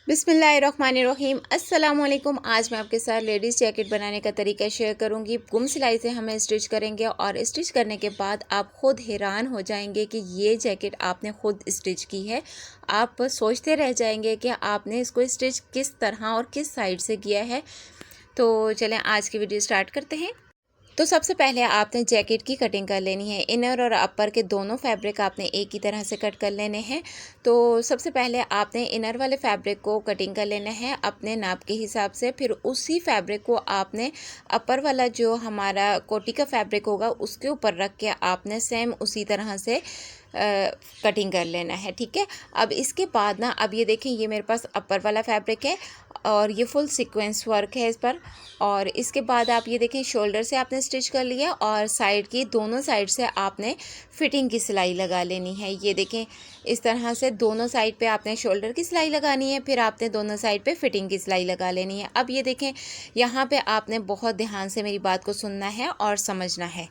बिस्मिल्लाहिर्रहमानिर्रहीम अस्सलामुअलैकुम। आज मैं आपके साथ लेडीज़ जैकेट बनाने का तरीका शेयर करूंगी। गुम सिलाई से हमें स्टिच करेंगे और स्टिच करने के बाद आप खुद हैरान हो जाएंगे कि ये जैकेट आपने खुद स्टिच की है। आप सोचते रह जाएंगे कि आपने इसको स्टिच किस तरह और किस साइड से किया है। तो चलें आज की वीडियो स्टार्ट करते हैं। तो सबसे पहले आपने जैकेट की कटिंग कर लेनी है। इनर और अपर के दोनों फैब्रिक आपने एक ही तरह से कट कर लेने हैं। तो सबसे पहले आपने इनर वाले फैब्रिक को कटिंग कर लेना है अपने नाप के हिसाब से। फिर उसी फैब्रिक को आपने अपर वाला जो हमारा कोटी का फैब्रिक होगा उसके ऊपर रख के आपने सेम उसी तरह से कटिंग कर लेना है। ठीक है। अब इसके बाद ना, अब ये देखें, ये मेरे पास अपर वाला फैब्रिक है और ये फुल सीक्वेंस वर्क है इस पर। और इसके बाद आप ये देखें, शोल्डर से आपने स्टिच कर लिया और साइड की दोनों साइड से आपने फिटिंग की सिलाई लगा लेनी है। ये देखें, इस तरह से दोनों साइड पे आपने शोल्डर की सिलाई लगानी है, फिर आपने दोनों साइड पे फिटिंग की सिलाई लगा लेनी है। अब ये देखें, यहाँ पे आपने बहुत ध्यान से मेरी बात को सुनना है और समझना है।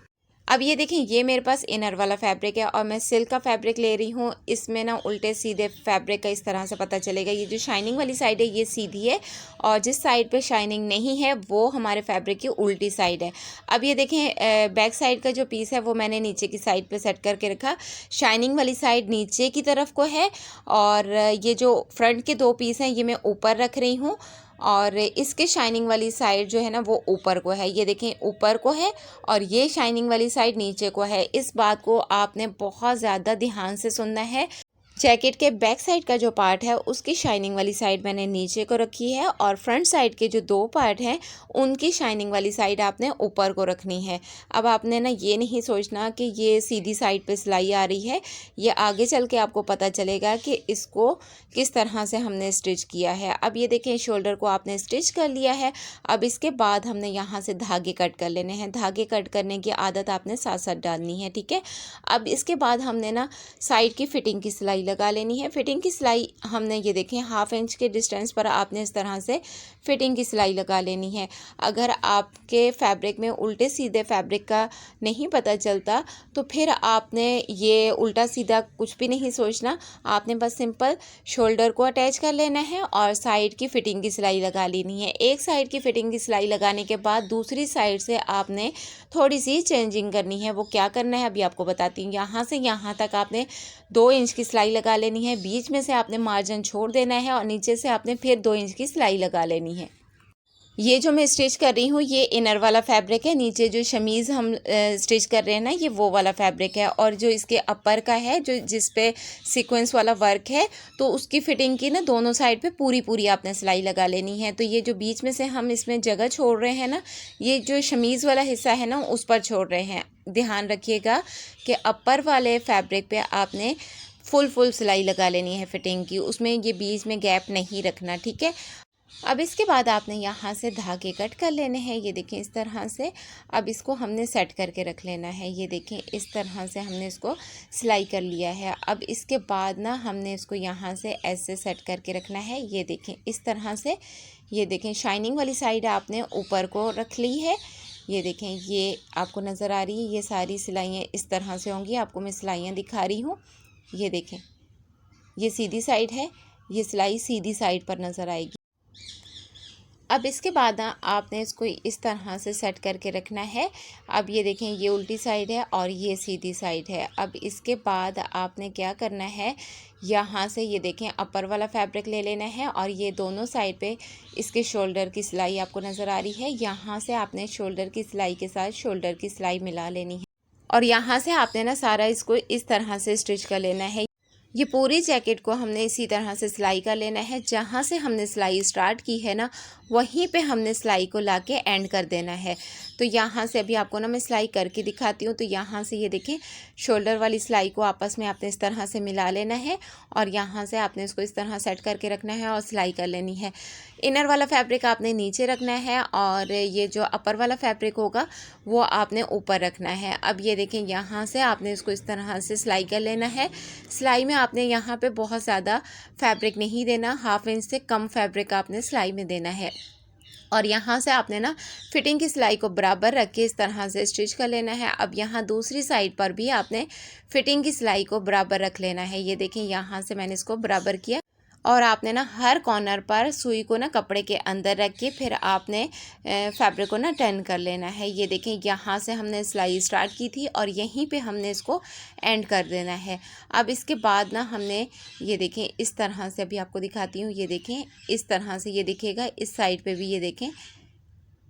अब ये देखें, ये मेरे पास इनर वाला फैब्रिक है और मैं सिल्क का फैब्रिक ले रही हूँ। इसमें ना उल्टे सीधे फैब्रिक का इस तरह से पता चलेगा। ये जो शाइनिंग वाली साइड है ये सीधी है और जिस साइड पे शाइनिंग नहीं है वो हमारे फैब्रिक की उल्टी साइड है। अब ये देखें, बैक साइड का जो पीस है वो मैंने नीचे की साइड पे सेट करके रखा। शाइनिंग वाली साइड नीचे की तरफ को है और ये जो फ्रंट के दो पीस हैं ये मैं ऊपर रख रही हूँ और इसके शाइनिंग वाली साइड जो है ना वो ऊपर को है। ये देखें, ऊपर को है और ये शाइनिंग वाली साइड नीचे को है। इस बात को आपने बहुत ज़्यादा ध्यान से सुनना है। जैकेट के बैक साइड का जो पार्ट है उसकी शाइनिंग वाली साइड मैंने नीचे को रखी है और फ्रंट साइड के जो दो पार्ट हैं उनकी शाइनिंग वाली साइड आपने ऊपर को रखनी है। अब आपने ना ये नहीं सोचना कि ये सीधी साइड पे सिलाई आ रही है। ये आगे चल के आपको पता चलेगा कि इसको किस तरह से हमने स्टिच किया है। अब ये देखें, शोल्डर को आपने स्टिच कर लिया है। अब इसके बाद हमने यहाँ से धागे कट कर लेने हैं। धागे कट करने की आदत आपने साथ साथ डालनी है। ठीक है। अब इसके बाद हमने ना साइड की फिटिंग की सिलाई लगा लेनी है। फिटिंग की सिलाई हमने ये देखें 1/2 इंच के डिस्टेंस पर आपने इस तरह से फिटिंग की सिलाई लगा लेनी है। अगर आपके फैब्रिक में उल्टे सीधे फैब्रिक का नहीं पता चलता तो फिर आपने ये उल्टा सीधा कुछ भी नहीं सोचना। आपने बस सिंपल शोल्डर को अटैच कर लेना है और साइड की फिटिंग की सिलाई लगा लेनी है। एक साइड की फिटिंग की सिलाई लगाने के बाद दूसरी साइड से आपने थोड़ी सी चेंजिंग करनी है। वो क्या करना है अभी आपको बताती हूँ। यहाँ से यहाँ तक आपने 2 इंच की सिलाई लगा लेनी है। बीच में से आपने मार्जिन छोड़ देना है और नीचे से आपने फिर 2 इंच की सिलाई लगा लेनी है। ये जो मैं स्टिच कर रही हूँ ये इनर वाला फैब्रिक है। नीचे जो शमीज़ हम स्टिच कर रहे हैं ना ये वो वाला फैब्रिक है। और जो इसके अपर का है जो जिस पे सीक्वेंस वाला वर्क है तो उसकी फिटिंग की ना दोनों साइड पे पूरी पूरी आपने सिलाई लगा लेनी है। तो ये जो बीच में से हम इसमें जगह छोड़ रहे हैं ना, ये जो शमीज़ वाला हिस्सा है ना उस पर छोड़ रहे हैं। ध्यान रखिएगा कि अपर वाले फैब्रिक पे आपने फुल सिलाई लगा लेनी है फिटिंग की। उसमें ये बीच में गैप नहीं रखना। ठीक है। अब इसके बाद आपने यहाँ से धागे कट कर लेने हैं। ये देखें इस तरह से। अब इसको हमने सेट करके रख लेना है। ये देखें इस तरह से हमने इसको सिलाई कर लिया है। अब इसके बाद ना हमने इसको यहाँ से ऐसे सेट करके रखना है। ये देखें इस तरह से। ये देखें शाइनिंग वाली साइड आपने ऊपर को रख ली है। ये देखें, ये आपको नज़र आ रही है। ये सारी सिलाइयाँ इस तरह से होंगी। आपको मैं सिलाइयाँ दिखा रही हूँ। ये देखें, ये सीधी साइड है। ये सिलाई सीधी साइड पर नज़र आएगी। अब इसके बाद ना आपने इसको इस तरह से सेट करके रखना है। अब ये देखें, ये उल्टी साइड है और ये सीधी साइड है। अब इसके बाद आपने क्या करना है, यहाँ से ये देखें अपर वाला फैब्रिक ले लेना है और ये दोनों साइड पे इसके शोल्डर की सिलाई आपको नज़र आ रही है। यहाँ से आपने शोल्डर की सिलाई के साथ शोल्डर की सिलाई मिला लेनी है और यहाँ से आपने ना सारा इसको इस तरह से स्टिच कर लेना है। ये पूरी जैकेट को हमने इसी तरह से सिलाई कर लेना है। जहाँ से हमने सिलाई स्टार्ट की है ना वहीं पे हमने सिलाई को लाके एंड कर देना है। तो यहाँ से अभी आपको ना मैं सिलाई करके दिखाती हूँ। तो यहाँ से ये देखें, शोल्डर वाली सिलाई को आपस में आपने इस तरह से मिला लेना है और यहाँ से आपने इसको इस तरह सेट करके रखना है और सिलाई कर लेनी है। इनर वाला फैब्रिक आपने नीचे रखना है और ये जो अपर वाला फैब्रिक होगा वो आपने ऊपर रखना है। अब ये देखें, यहाँ से आपने इसको इस तरह से सिलाई कर लेना है। सिलाई में आपने यहाँ पे बहुत ज़्यादा फैब्रिक नहीं देना। 1/2 इंच से कम फैब्रिक आपने सिलाई में देना है और यहाँ से आपने ना फिटिंग की सिलाई को बराबर रख के इस तरह से स्टिच कर लेना है। अब यहाँ दूसरी साइड पर भी आपने फिटिंग की सिलाई को बराबर रख लेना है। ये देखें, यहाँ से मैंने इसको बराबर किया और आपने ना हर कॉर्नर पर सुई को ना कपड़े के अंदर रख के फिर आपने फैब्रिक को ना टर्न कर लेना है। ये देखें, यहाँ से हमने सिलाई स्टार्ट की थी और यहीं पे हमने इसको एंड कर देना है। अब इसके बाद ना हमने ये देखें इस तरह से, अभी आपको दिखाती हूँ, ये देखें इस तरह से ये दिखेगा। इस साइड पे भी ये देखें,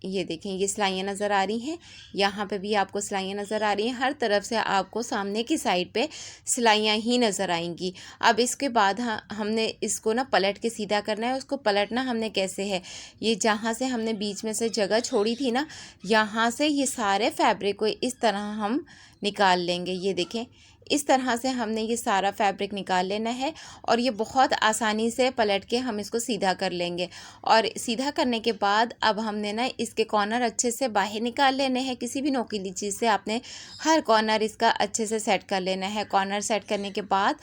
ये देखें ये सिलाइयाँ नज़र आ रही हैं, यहाँ पे भी आपको सिलाइयाँ नज़र आ रही हैं। हर तरफ से आपको सामने की साइड पे सिलाइयाँ ही नज़र आएंगी। अब इसके बाद हमने इसको ना पलट के सीधा करना है। उसको पलटना हमने कैसे है, ये जहाँ से हमने बीच में से जगह छोड़ी थी ना, यहाँ से ये सारे फैब्रिक को इस तरह हम निकाल लेंगे। ये देखें इस तरह से हमने ये सारा फैब्रिक निकाल लेना है और ये बहुत आसानी से पलट के हम इसको सीधा कर लेंगे। और सीधा करने के बाद अब हमने ना इसके कॉर्नर अच्छे से बाहर निकाल लेने हैं। किसी भी नोकीली चीज़ से आपने हर कॉर्नर इसका अच्छे से सेट कर लेना है। कॉर्नर सेट करने के बाद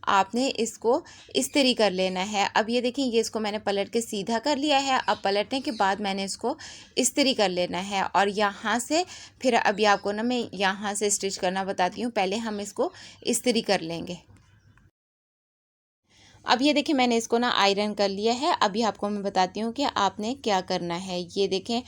आपने इसको इस्त्री कर लेना है। अब ये देखिए, ये इसको मैंने पलट के सीधा कर लिया है। अब पलटने के बाद मैंने इसको इस्त्री कर लेना है और यहाँ से फिर अभी आपको ना मैं यहाँ से स्टिच करना बताती हूँ। पहले हम इसको इस्त्री कर लेंगे। अब ये देखिए, मैंने इसको ना आयरन कर लिया है। अभी आपको मैं बताती हूँ कि आपने क्या करना है। ये देखें,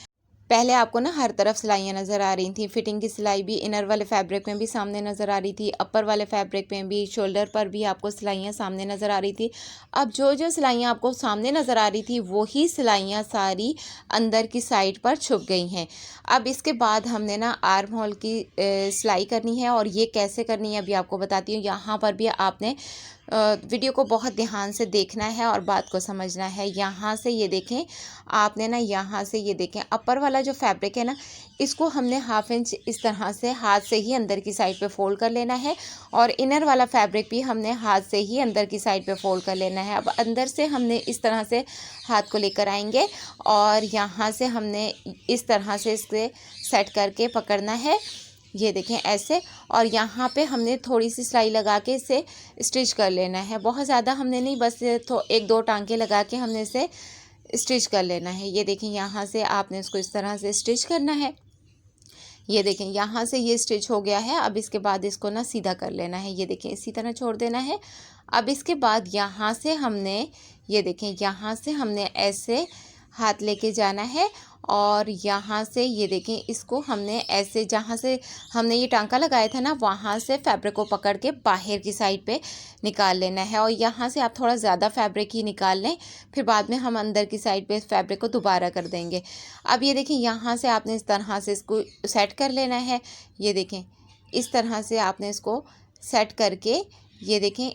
पहले आपको ना हर तरफ सिलाइयाँ नज़र आ रही थी। फिटिंग की सिलाई भी इनर वाले फैब्रिक में भी सामने नज़र आ रही थी, अपर वाले फैब्रिक में भी, शोल्डर पर भी आपको सिलाइयाँ सामने नज़र आ रही थी। अब जो जो सिलाइयाँ आपको सामने नज़र आ रही थी वही सिलाइयाँ सारी अंदर की साइड पर छुप गई हैं। अब इसके बाद हमने ना आर्म होल की सिलाई करनी है और ये कैसे करनी है अभी आपको बताती हूँ। यहाँ पर भी आपने वीडियो को बहुत ध्यान से देखना है और बात को समझना है। यहाँ से ये देखें, आपने ना यहाँ से ये देखें अपर वाला जो फैब्रिक है ना, इसको हमने 1/2 इंच इस तरह से हाथ से ही अंदर की साइड पे फोल्ड कर लेना है और इनर वाला फैब्रिक भी हमने हाथ से ही अंदर की साइड पे फोल्ड कर लेना है। अब अंदर से हमने इस तरह से हाथ को लेकर आएंगे और यहाँ से हमने इस तरह से इसके सेट करके पकड़ना है। ये देखें ऐसे, और यहाँ पे हमने थोड़ी सी सिलाई लगा के इसे स्टिच कर लेना है। बहुत ज़्यादा हमने नहीं, बस 1-2 टांके लगा के हमने इसे स्टिच कर लेना है। ये देखें, यहाँ से आपने इसको इस तरह से स्टिच करना है। ये देखें, यहाँ से ये स्टिच हो गया है। अब इसके बाद इसको ना सीधा कर लेना है। ये देखें, इसी तरह छोड़ देना है। अब इसके बाद यहाँ से हमने, ये देखें, यहाँ से हमने ऐसे हाथ लेके जाना है और यहाँ से ये देखें, इसको हमने ऐसे, जहाँ से हमने ये टांका लगाया था ना, वहाँ से फैब्रिक को पकड़ के बाहर की साइड पे निकाल लेना है। और यहाँ से आप थोड़ा ज़्यादा फैब्रिक ही निकाल लें, फिर बाद में हम अंदर की साइड पे फैब्रिक को दोबारा कर देंगे। अब ये देखें, यहाँ से आपने इस तरह से इसको सेट कर लेना है। ये देखें, इस तरह से आपने इसको सेट करके, ये देखें,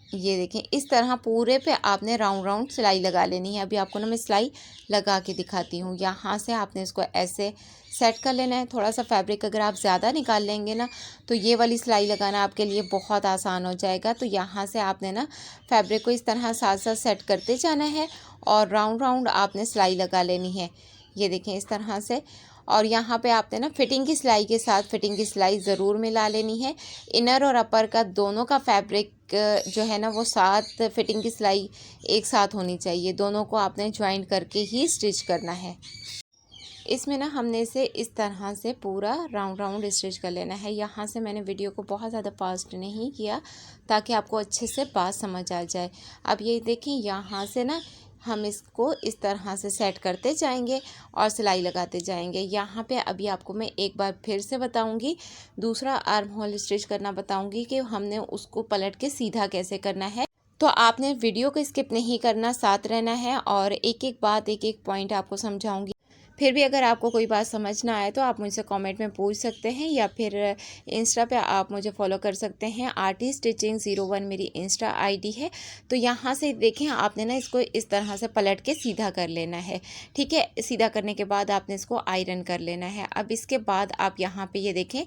ये देखें, इस तरह पूरे पे आपने राउंड राउंड सिलाई लगा लेनी है। अभी आपको ना मैं सिलाई लगा के दिखाती हूँ। यहाँ से आपने इसको ऐसे सेट कर लेना है। थोड़ा सा फैब्रिक अगर आप ज़्यादा निकाल लेंगे ना, तो ये वाली सिलाई लगाना आपके लिए बहुत आसान हो जाएगा। तो यहाँ से आपने ना फैब्रिक को इस तरह साथ साथ सेट करते जाना है और राउंड राउंड आपने सिलाई लगा लेनी है। ये देखें, इस तरह से। और यहाँ पे आपने ना फिटिंग की सिलाई के साथ फिटिंग की सिलाई ज़रूर मिला लेनी है। इनर और अपर का दोनों का फैब्रिक जो है ना, वो साथ फिटिंग की सिलाई एक साथ होनी चाहिए। दोनों को आपने ज्वाइंट करके ही स्टिच करना है। इसमें ना हमने इसे इस तरह से पूरा राउंड राउंड स्टिच कर लेना है। यहाँ से मैंने वीडियो को बहुत ज़्यादा फास्ट नहीं किया ताकि आपको अच्छे से बात समझ आ जाए। अब ये देखें, यहाँ से ना हम इसको इस तरह से सेट करते जाएंगे और सिलाई लगाते जाएंगे। यहाँ पे अभी आपको मैं एक बार फिर से बताऊंगी, दूसरा आर्म होल स्टिच करना बताऊंगी कि हमने उसको पलट के सीधा कैसे करना है। तो आपने वीडियो को स्किप नहीं करना, साथ रहना है और एक एक बात, एक एक पॉइंट आपको समझाऊंगी। फिर भी अगर आपको कोई बात समझ ना आए तो आप मुझसे कमेंट में पूछ सकते हैं या फिर इंस्टा पे आप मुझे फॉलो कर सकते हैं। artiststitching01 मेरी इंस्टा आईडी है। तो यहाँ से देखें, आपने ना इसको इस तरह से पलट के सीधा कर लेना है। ठीक है, सीधा करने के बाद आपने इसको आयरन कर लेना है। अब इसके बाद आप यहाँ पे ये देखें,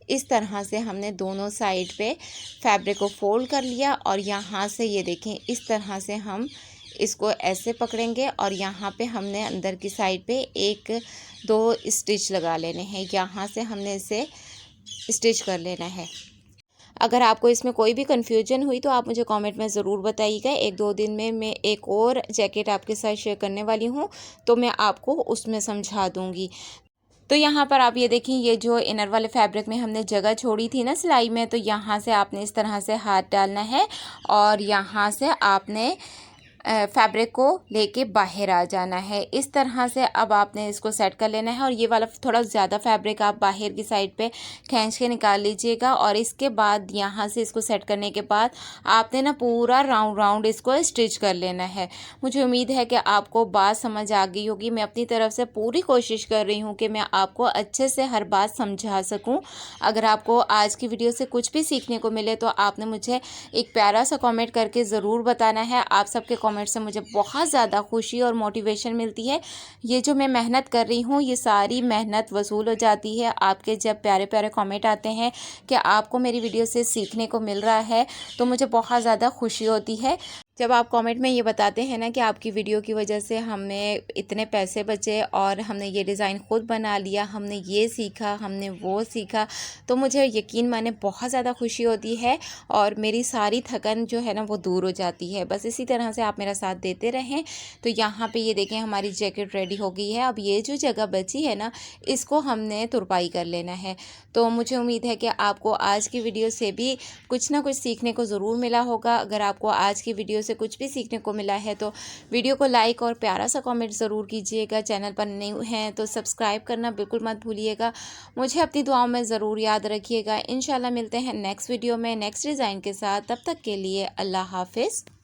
इस तरह से हमने दोनों साइड पे फैब्रिक को फोल्ड कर लिया और यहाँ से ये देखें, इस तरह से हम इसको ऐसे पकड़ेंगे और यहाँ पे हमने अंदर की साइड पे 1-2 स्टिच लगा लेने हैं। यहाँ से हमने इसे स्टिच कर लेना है। अगर आपको इसमें कोई भी कन्फ्यूजन हुई तो आप मुझे कमेंट में ज़रूर बताइएगा। 1-2 दिन में मैं एक और जैकेट आपके साथ शेयर करने वाली हूँ, तो मैं आपको उसमें समझा दूँगी। तो यहाँ पर आप ये देखें, ये जो इनर वाले फैब्रिक में हमने जगह छोड़ी थी ना सिलाई में, तो यहाँ से आपने इस तरह से हाथ डालना है और यहाँ से आपने फैब्रिक को लेके बाहर आ जाना है। इस तरह से अब आपने इसको सेट कर लेना है और ये वाला थोड़ा ज़्यादा फैब्रिक आप बाहर की साइड पे खींच के निकाल लीजिएगा। और इसके बाद यहाँ से इसको सेट करने के बाद आपने ना पूरा राउंड राउंड इसको स्टिच कर लेना है। मुझे उम्मीद है कि आपको बात समझ आ गई होगी। मैं अपनी तरफ से पूरी कोशिश कर रही हूँ कि मैं आपको अच्छे से हर बात समझा सकूँ। अगर आपको आज की वीडियो से कुछ भी सीखने को मिले तो आपने मुझे एक प्यारा सा कमेंट करके ज़रूर बताना है। आप सबके कमेंट से मुझे बहुत ज़्यादा खुशी और मोटिवेशन मिलती है। ये जो मैं मेहनत कर रही हूँ ये सारी मेहनत वसूल हो जाती है आपके जब प्यारे प्यारे कमेंट आते हैं कि आपको मेरी वीडियो से सीखने को मिल रहा है, तो मुझे बहुत ज़्यादा खुशी होती है। जब आप कमेंट में ये बताते हैं ना कि आपकी वीडियो की वजह से हमें इतने पैसे बचे और हमने ये डिज़ाइन ख़ुद बना लिया, हमने ये सीखा, हमने वो सीखा, तो मुझे यकीन माने बहुत ज़्यादा खुशी होती है और मेरी सारी थकन जो है ना वो दूर हो जाती है। बस इसी तरह से आप मेरा साथ देते रहें। तो यहाँ पे ये देखें हमारी जैकेट रेडी हो गई है। अब ये जो जगह बची है ना इसको हमने तुरपाई कर लेना है। तो मुझे उम्मीद है कि आपको आज की वीडियो से भी कुछ ना कुछ सीखने को ज़रूर मिला होगा। अगर आपको आज की वीडियो से कुछ भी सीखने को मिला है तो वीडियो को लाइक और प्यारा सा कमेंट ज़रूर कीजिएगा। चैनल पर न्यू हैं तो सब्सक्राइब करना बिल्कुल मत भूलिएगा। मुझे अपनी दुआओं में ज़रूर याद रखिएगा। इंशाल्लाह मिलते हैं नेक्स्ट वीडियो में नेक्स्ट डिज़ाइन के साथ। तब तक के लिए अल्लाह हाफिज़।